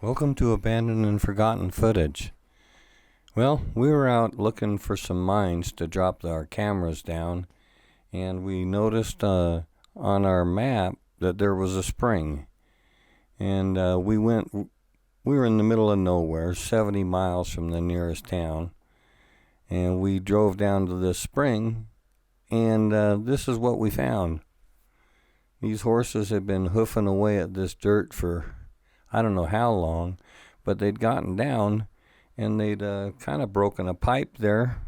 Welcome to Abandoned and Forgotten Footage. Well, we were out looking for some mines to drop our cameras down, and we noticed on our map that there was a spring. And we were in the middle of nowhere, 70 miles from the nearest town, and we drove down to this spring, and this is what we found. These horses had been hoofing away at this dirt for I don't know how long, but they'd gotten down and they'd kind of broken a pipe there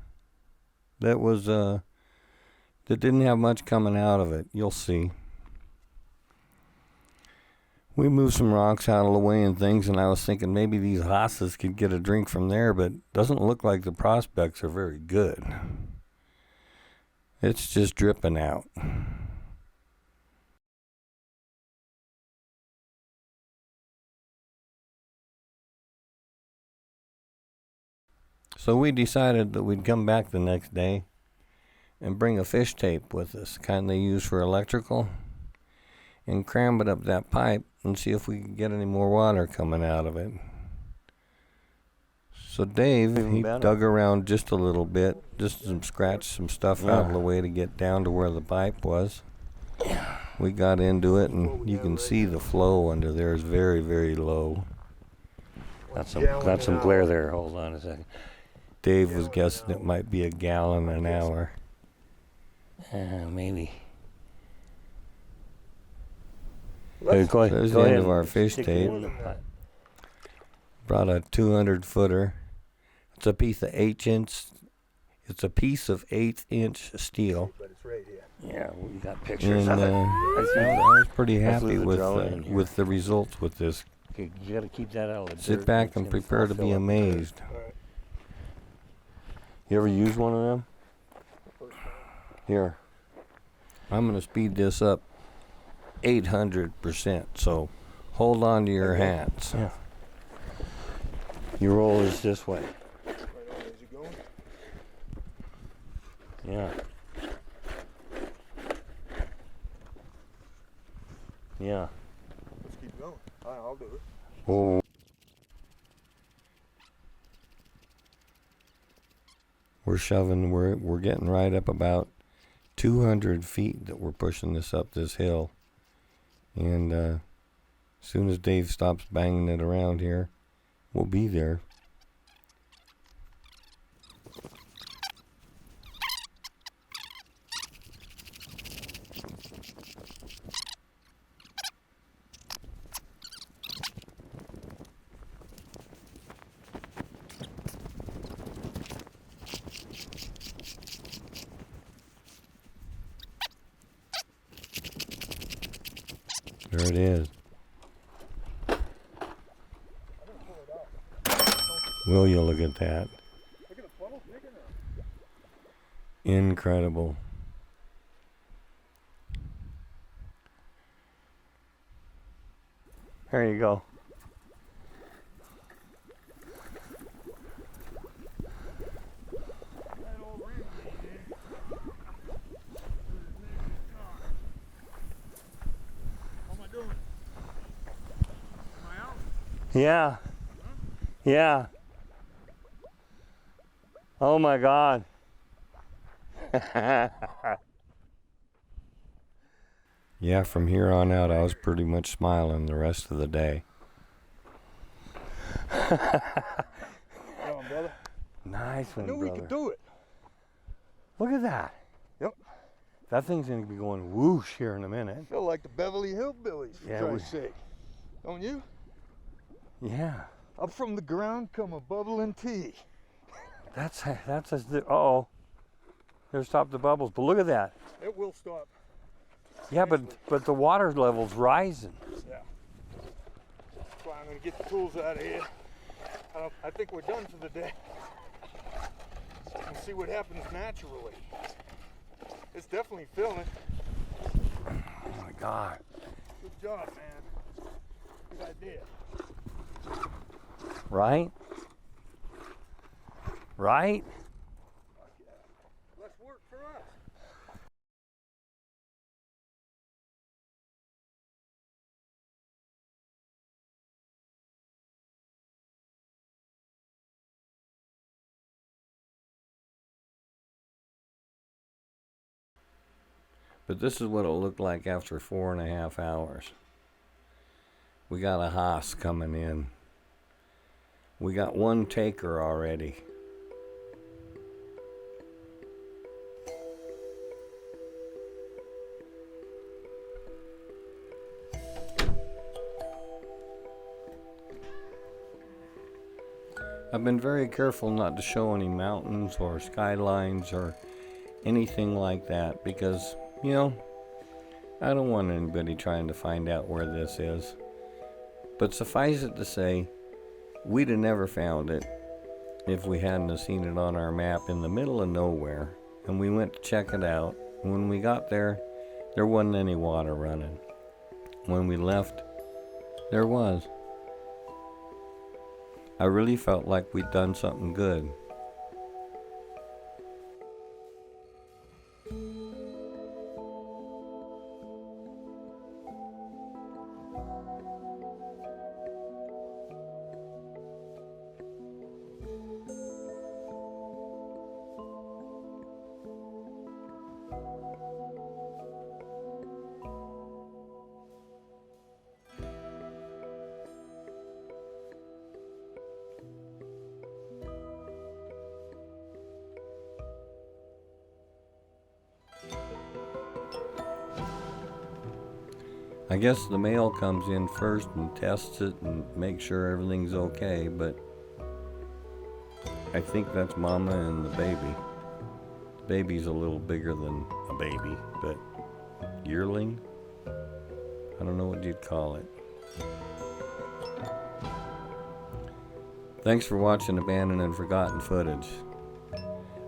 that was that didn't have much coming out of it. You'll see. We moved some rocks out of the way and things, and I was thinking maybe these horses could get a drink from there, but doesn't look like the prospects are very good. It's just dripping out. So we decided that we'd come back the next day and bring a fish tape with us, kind they use for electrical, and cram it up that pipe and see if we could get any more water coming out of it. So Dave, he dug around just a little bit, just scratched some stuff out of the way to get down to where the pipe was. We got into it, and you can see the flow under there is very, very low. Got some glare there. Hold on a second. Dave was guessing it might be a gallon an hour. Maybe. There's the end of our fish tape. Brought a 200-footer. It's a piece of 8-inch. It's a piece of 8-inch steel. But it's right here. Yeah, we got pictures And of it. I was pretty happy with the results with this. Okay, you got to keep that out of the dirt. Sit back and prepare to be amazed. You ever use one of them? Here. I'm going to speed this up 800%, so hold on to your hats. Yeah. You roll this this way. Right on as you going. Yeah. Yeah. Let's keep going. I'll do it. Oh. We're shoving, we're getting right up about 200 feet that we're pushing this up this hill. And as soon as Dave stops banging it around here, we'll be there. There it is. Will you look at that? Look at the funnel bigger now. Incredible. There you go. Yeah. Yeah. Oh my God. Yeah, from here on out, I was pretty much smiling the rest of the day. Come on, brother. Nice one, I knew we could do it. Look at that. Yep. That thing's going to be going whoosh here in a minute. I feel like the Beverly Hillbillies, for Christ's sake. Don't you? Yeah. Up from the ground come a bubbling tea. Uh-oh. There stopped the bubbles, but look at that. It will stop. Yeah, but the water level's rising. Yeah. That's why I'm going to get the tools out of here. I think we're done for the day. And see what happens naturally. It's definitely filling. Oh my God. Good job, man. Good idea. Right? Right? Less work for us. But this is what it looked like after 4.5 hours. We got a hoss coming in. We got one taker already. I've been very careful not to show any mountains or skylines or anything like that because, you know, I don't want anybody trying to find out where this is. But suffice it to say, we'd have never found it if we hadn't have seen it on our map in the middle of nowhere. And we went to check it out. When we got there, there wasn't any water running. When we left, there was. I really felt like we'd done something good. I guess the male comes in first and tests it and makes sure everything's okay, but I think that's mama and the baby. The baby's a little bigger than a baby, but yearling? I don't know what you'd call it. Thanks for watching Abandoned and Forgotten Footage.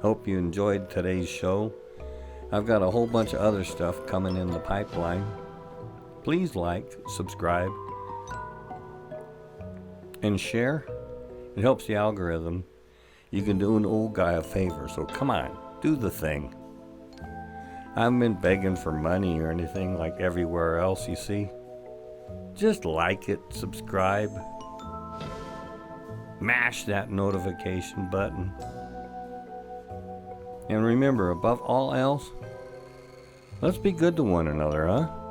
Hope you enjoyed today's show. I've got a whole bunch of other stuff coming in the pipeline. Please like, subscribe, and share. It helps the algorithm. You can do an old guy a favor, so come on, do the thing. I haven't been begging for money or anything like everywhere else, you see. Just like it, subscribe, mash that notification button. And remember, above all else, let's be good to one another, huh?